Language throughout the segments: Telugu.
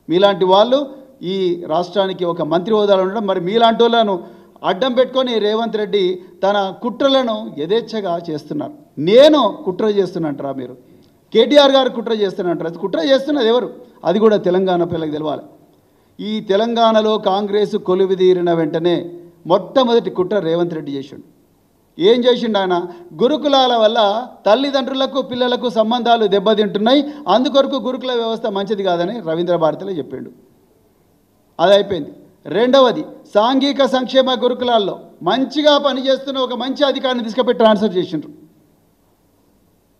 మీలాంటి వాళ్ళు ఈ రాష్ట్రానికి ఒక మంత్రి హోదాలో ఉండడం, మరి మీలాంటి వాళ్ళను అడ్డం పెట్టుకొని రేవంత్ రెడ్డి తన కుట్రలను యథేచ్ఛగా చేస్తున్నారు. నేను కుట్ర చేస్తున్నంటారా మీరు? కేటీఆర్ గారు కుట్ర చేస్తున్నంటారా? కుట్ర చేస్తున్నది ఎవరు? అది కూడా తెలంగాణ పిల్లలకు తెలవాలి. ఈ తెలంగాణలో కాంగ్రెస్ కొలువిదీరిన వెంటనే మొట్టమొదటి కుట్ర రేవంత్ రెడ్డి చేసిండు. ఏం చేసిండు ఆయన? గురుకులాల వల్ల తల్లిదండ్రులకు పిల్లలకు సంబంధాలు దెబ్బతింటున్నాయి, అందుకొరకు గురుకుల వ్యవస్థ మంచిది కాదని రవీంద్ర భారతిలో చెప్పిండు. అది అయిపోయింది. రెండవది, సాంఘిక సంక్షేమ గురుకులాల్లో మంచిగా పనిచేస్తున్న ఒక మంచి అధికారిని తీసుకుపోయి ట్రాన్స్ఫర్ చేసిండ్రు.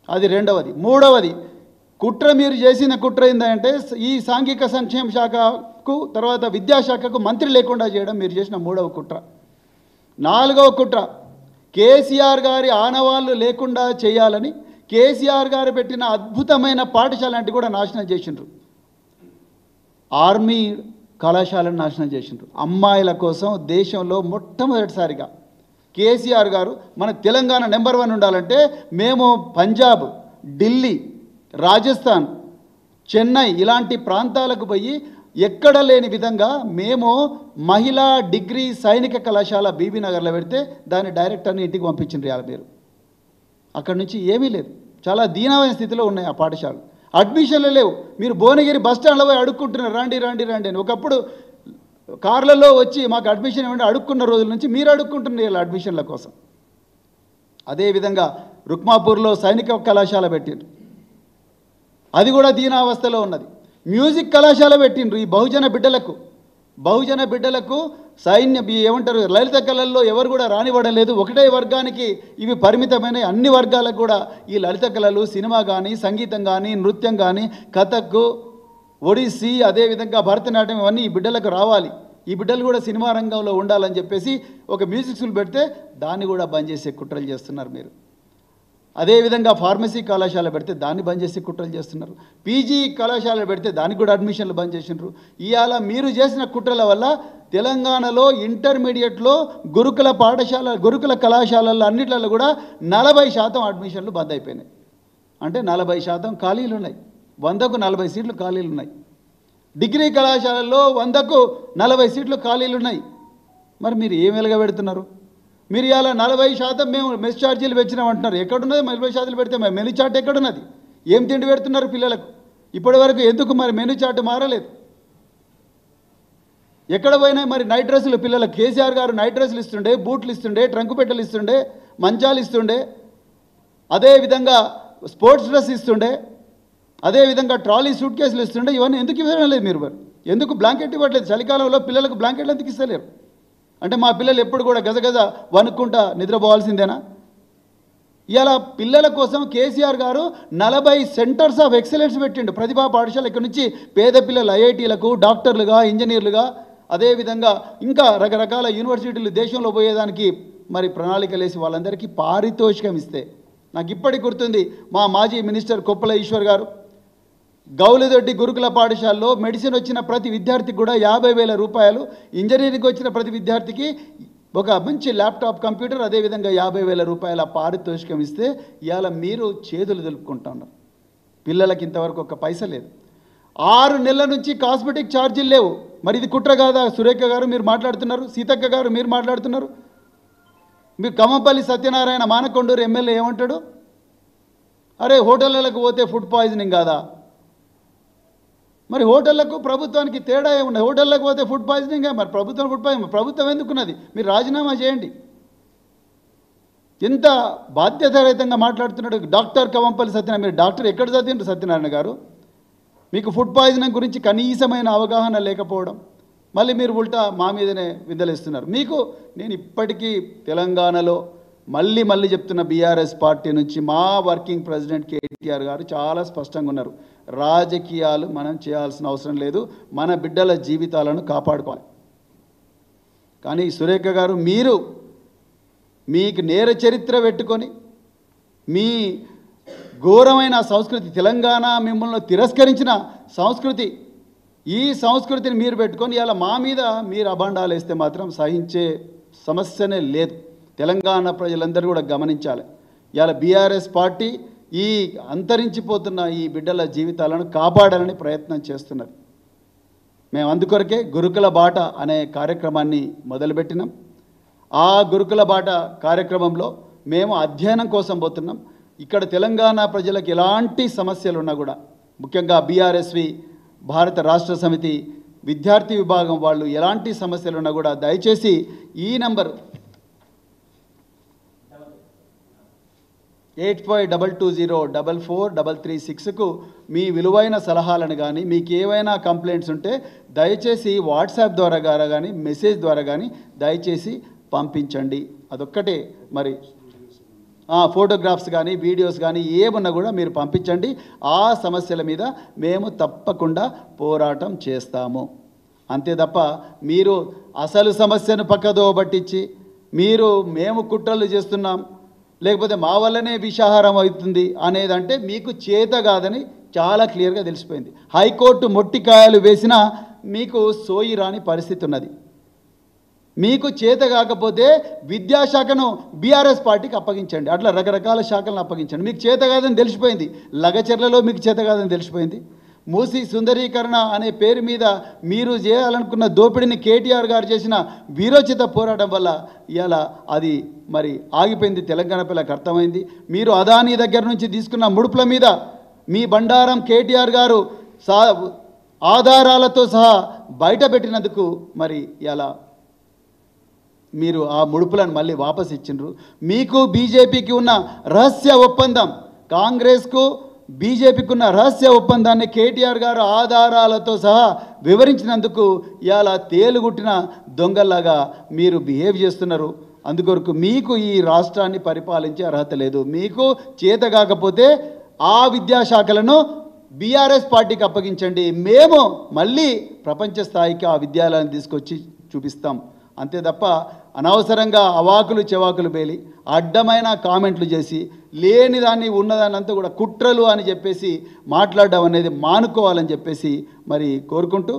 అది రెండవది. మూడవది కుట్ర, మీరు చేసిన కుట్ర ఏంటంటే ఈ సాంఘిక సంక్షేమ శాఖకు తర్వాత విద్యాశాఖకు మంత్రి లేకుండా చేయడం మీరు చేసిన మూడవ కుట్ర. నాలుగవ కుట్ర, కేసీఆర్ గారి ఆనవాళ్ళు లేకుండా చేయాలని కేసీఆర్ గారు పెట్టిన అద్భుతమైన పాఠశాల అంటే కూడా నాశనం చేసిండ్రు. ఆర్మీ కళాశాలను నాశనం చేసిండ్రు. అమ్మాయిల కోసం దేశంలో మొట్టమొదటిసారిగా కేసీఆర్ గారు మన తెలంగాణ నెంబర్ 1 ఉండాలంటే మేము పంజాబ్, ఢిల్లీ, రాజస్థాన్, చెన్నై ఇలాంటి ప్రాంతాలకు పోయి ఎక్కడ లేని విధంగా మేము మహిళా డిగ్రీ సైనిక కళాశాల బీబీ నగర్లో పెడితే దాని డైరెక్టర్ని ఇంటికి పంపించిండ్రు. ఇవాళ మీరు అక్కడి నుంచి ఏమీ లేదు, చాలా దీనమైన స్థితిలో ఉన్నాయి ఆ పాఠశాలలు. అడ్మిషన్లు లేవు. మీరు భువనగిరి బస్ స్టాండ్లో పోయి అడుక్కుంటున్నారు, రండి రండి రండి అని. ఒకప్పుడు కార్లలో వచ్చి మాకు అడ్మిషన్ ఇవ్వండి అడుక్కున్న రోజుల నుంచి మీరు అడుక్కుంటున్నారు ఇలా అడ్మిషన్ల కోసం. అదేవిధంగా రుక్మాపూర్లో సైనిక కళాశాల పెట్టిండ్రు, అది కూడా దీనావస్థలో ఉన్నది. మ్యూజిక్ కళాశాల పెట్టిండ్రు. ఈ బహుజన బిడ్డలకు సైన్య ఏమంటారు లలిత కళల్లో ఎవరు కూడా రానివ్వడలేదు. ఒకటే వర్గానికి ఇవి పరిమితమైన, అన్ని వర్గాలకు కూడా ఈ లలిత కళలు, సినిమా కానీ, సంగీతం కానీ, నృత్యం కానీ, కథక్, ఒడిస్సీ, అదేవిధంగా భరతనాట్యం ఇవన్నీ ఈ బిడ్డలకు రావాలి. ఈ బిడ్డలు కూడా సినిమా రంగంలో ఉండాలని చెప్పేసి ఒక మ్యూజిక్ స్కూల్ పెడితే దాన్ని కూడా బంద్ చేసే కుట్రలు చేస్తున్నారు మీరు. అదేవిధంగా ఫార్మసీ కళాశాల పెడితే దాన్ని బంద్ చేసి కుట్రలు చేస్తున్నారు. పీజీ కళాశాల పెడితే దానికి కూడా అడ్మిషన్లు బంద్ చేసినారు. ఇవాళ మీరు చేసిన కుట్రల వల్ల తెలంగాణలో ఇంటర్మీడియట్లో గురుకుల కళాశాలల్లో అన్నిట్లలో కూడా 40% అడ్మిషన్లు బంద్ అయిపోయినాయి. అంటే 40% ఖాళీలు ఉన్నాయి. 100కు 40 సీట్లు ఖాళీలు ఉన్నాయి. డిగ్రీ కళాశాలల్లో 100కు 40 సీట్లు ఖాళీలు ఉన్నాయి. మరి మీరు ఏం వెలగబెడుతున్నారు? మీరు ఇలా 40% మేము మెస్ ఛార్జీలు పెంచినామంటున్నారు. ఎక్కడున్నది 40% పెడితే మరి మెనూ చార్ట్ ఎక్కడున్నది? ఏం తిండి పెడుతున్నారు పిల్లలకు? ఇప్పటి వరకు ఎందుకు మరి మెనూ చార్ట్ మారలేదు? ఎక్కడ పోయినాయి మరి నైట్ డ్రెస్సులు పిల్లలకు? కేసీఆర్ గారు నైట్ డ్రెస్సులు ఇస్తుండే, బూట్లు ఇస్తుండే, ట్రంకు పెట్టెలు ఇస్తుండే, మంచాలు ఇస్తుండే, అదేవిధంగా స్పోర్ట్స్ డ్రెస్ ఇస్తుండే, అదేవిధంగా ట్రాలీ సూట్ కేసులు ఇస్తుండే. ఇవన్నీ ఎందుకు ఇవ్వడం లేదు మీరు? మరి ఎందుకు బ్లాంకెట్ ఇవ్వట్లేదు? చలికాలంలో పిల్లలకు బ్లాంకెట్లు ఎందుకు ఇస్తలేరు? అంటే మా పిల్లలు ఎప్పుడు కూడా గజగజ వణుక్కుంటా నిద్రపోవాల్సిందేనా? ఇలా పిల్లల కోసం కేసీఆర్ గారు 40 సెంటర్స్ ఆఫ్ ఎక్సలెన్స్ పెట్టిండు. ప్రతిభా పాఠశాల ఇక్కడ నుంచి పేద పిల్లలు ఐఐటీలకు డాక్టర్లుగా, ఇంజనీర్లుగా, అదేవిధంగా ఇంకా రకరకాల యూనివర్సిటీలు దేశంలో పోయేదానికి మరి ప్రణాళికలు వేసి వాళ్ళందరికీ పారితోషికం ఇస్తే, నాకు ఇప్పటికి గుర్తుంది మా మాజీ మినిస్టర్ కొప్పుల ఈశ్వర్ గారు గౌలిదొడ్డి గురుకుల పాఠశాలలో మెడిసిన్ వచ్చిన ప్రతి విద్యార్థికి కూడా 50,000 రూపాయలు, ఇంజనీరింగ్ వచ్చిన ప్రతి విద్యార్థికి ఒక మంచి ల్యాప్టాప్, కంప్యూటర్, అదేవిధంగా 50,000 రూపాయల పారితోషికం ఇస్తే ఇవాళ మీరు చేతులు దులుపుకుంటున్నారు. పిల్లలకి ఇంతవరకు ఒక పైసా లేదు. 6 నెలల నుంచి కాస్మెటిక్ ఛార్జీలు లేవు. మరి ఇది కుట్ర కాదా? సురేఖ గారు మీరు మాట్లాడుతున్నారు, సీతక్క గారు మీరు మాట్లాడుతున్నారు. మీరు కమ్మపల్లి సత్యనారాయణ మానకొండూరు ఎమ్మెల్యే ఏమంటాడు? అరే హోటళ్ళకు పోతే ఫుడ్ పాయిజనింగ్ కాదా? మరి హోటళ్లకు ప్రభుత్వానికి తేడా ఏమున్నాయి? హోటళ్ళకు పోతే ఫుడ్ పాయిజనింగ్, మరి ప్రభుత్వం ఫుడ్ పాయిజనింగ్, ప్రభుత్వం ఎందుకున్నది? మీరు రాజీనామా చేయండి. ఎంత బాధ్యతారహితంగా మాట్లాడుతున్నాడు డాక్టర్ కవంపల్లి సత్యనారాయణ. మీరు డాక్టర్ ఎక్కడ చదివిండ్రు సత్యనారాయణ గారు? మీకు ఫుడ్ పాయిజనింగ్ గురించి కనీసమైన అవగాహన లేకపోవడం, మళ్ళీ మీరు ఉల్టా మా మీదనే విందలేస్తున్నారు. మీకు నేను ఇప్పటికీ తెలంగాణలో మళ్ళీ చెప్తున్న బీఆర్ఎస్ పార్టీ నుంచి మా వర్కింగ్ ప్రెసిడెంట్ కేటీఆర్ గారు చాలా స్పష్టంగా ఉన్నారు. రాజకీయాలు మనం చేయాల్సిన అవసరం లేదు, మన బిడ్డల జీవితాలను కాపాడుకోవాలి. కానీ సురేఖ గారు మీకు నేర చరిత్ర పెట్టుకొని మీ ఘోరమైన సంస్కృతి, తెలంగాణ మిమ్మల్ని తిరస్కరించిన సంస్కృతి, ఈ సంస్కృతిని మీరు పెట్టుకొని ఇలా మా మీద మీరు అభాండాలు వేస్తే మాత్రం సహించే సమస్యనే లేదు. తెలంగాణ ప్రజలందరూ కూడా గమనించాలి. ఇవాళ బీఆర్ఎస్ పార్టీ ఈ అంతరించిపోతున్న ఈ బిడ్డల జీవితాలను కాపాడాలని ప్రయత్నం చేస్తున్నది. మేము అందుకొరకే గురుకుల బాట అనే కార్యక్రమాన్ని మొదలుపెట్టినాం. ఆ గురుకుల బాట కార్యక్రమంలో మేము అధ్యయనం కోసం పోతున్నాం. ఇక్కడ తెలంగాణ ప్రజలకు ఎలాంటి సమస్యలు ఉన్నా కూడా, ముఖ్యంగా బీఆర్ఎస్వి భారత రాష్ట్ర సమితి విద్యార్థి విభాగం వాళ్ళు ఎలాంటి సమస్యలు ఉన్నా కూడా దయచేసి ఈ నంబర్ 8522044336కు మీ విలువైన సలహాలను కానీ మీకు ఏవైనా కంప్లైంట్స్ ఉంటే దయచేసి వాట్సాప్ ద్వారా కానీ మెసేజ్ ద్వారా కానీ దయచేసి పంపించండి. అదొక్కటే. మరి ఫోటోగ్రాఫ్స్ కానీ వీడియోస్ కానీ ఏమున్నా కూడా మీరు పంపించండి. ఆ సమస్యల మీద మేము తప్పకుండా పోరాటం చేస్తాము. అంతే తప్ప మీరు అసలు సమస్యను పక్కదో పట్టించి మేము కుట్రలు చేస్తున్నాం, లేకపోతే మా వల్లనే విషాహారం అవుతుంది అనేదంటే మీకు చేత కాదని చాలా క్లియర్గా తెలిసిపోయింది. హైకోర్టు మొట్టికాయలు వేసినా మీకు సోయి రాని పరిస్థితి ఉన్నది. మీకు చేత కాకపోతే విద్యాశాఖను బీఆర్ఎస్ పార్టీకి అప్పగించండి. అట్లా రకరకాల శాఖలను అప్పగించండి. మీకు చేత కాదని తెలిసిపోయింది. లగచర్లలో మీకు చేత కాదని తెలిసిపోయింది. మూసి సుందరీకరణ అనే పేరు మీద మీరు చేయాలనుకున్న దోపిడీని కేటీఆర్ గారు చేసిన వీరోచిత పోరాటం వల్ల ఇవాళ అది మరి ఆగిపోయింది. తెలంగాణ పిల్లలకు అర్థమైంది. మీరు అదానీ దగ్గర నుంచి తీసుకున్న ముడుపుల మీద మీ బండారం కేటీఆర్ గారు ఆధారాలతో సహా బయట పెట్టినందుకు మరి ఇలా మీరు ఆ ముడుపులను మళ్ళీ వాపసు ఇచ్చిండ్రు. మీకు బీజేపీకి ఉన్న రహస్య ఒప్పందం, కాంగ్రెస్కు బీజేపీకి ఉన్న రహస్య ఒప్పందాన్ని కేటీఆర్ గారు ఆధారాలతో సహా వివరించినందుకు ఇవాళ తేలుగుట్టిన దొంగల్లాగా మీరు బిహేవ్ చేస్తున్నారు. అందుకొరకు మీకు ఈ రాష్ట్రాన్ని పరిపాలించే అర్హత లేదు. మీకు చేత కాకపోతే ఆ విద్యాశాఖలను బీఆర్ఎస్ పార్టీకి అప్పగించండి. మేము మళ్ళీ ప్రపంచ స్థాయికి ఆ విద్యాలయాన్ని తీసుకొచ్చి చూపిస్తాం. అంతే తప్ప అనవసరంగా అవాకులు చెవాకులు పేలి అడ్డమైన కామెంట్లు చేసి లేని దాన్ని ఉన్నదాన్ని అంతా కూడా కుట్రలు అని చెప్పేసి మాట్లాడడం అనేది మానుకోవాలని చెప్పేసి మరి కోరుకుంటూ